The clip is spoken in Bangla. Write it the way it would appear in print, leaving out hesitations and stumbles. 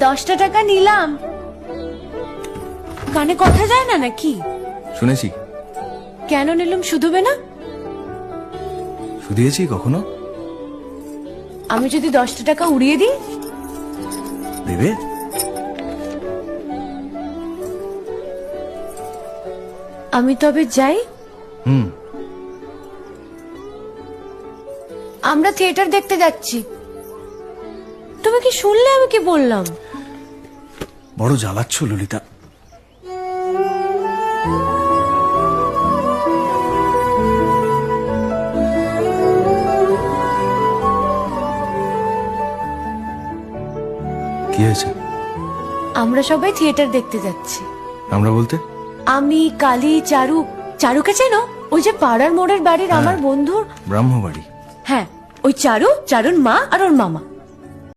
10টা টাকা নিলাম। কানে কথা যায় না নাকি? শুনেছি। কেন নিলাম? শুধুবে না? শুধিয়েছি কখনো? আমি যদি 10টা টাকা উড়িয়ে দিই? দেবে? আমি তবে যাই। আমরা থিয়েটার দেখতে যাচ্ছি। তুমি কি শুনলে আমি কি বললাম? বড় জ্বালাচ্ছ ললিতা। কি হয়েছে? আমরা সবাই থিয়েটার দেখতে যাচ্ছি। আমরা বলতে? আমি, কালী, চারু। চারুকে চেনো? ওই যে পাড়ার মোড়ের বাড়ির আমার বন্ধুর ব্রাহ্মবাড়ি। হ্যাঁ, ওই চারু, চারুর মা আর ওর মামা।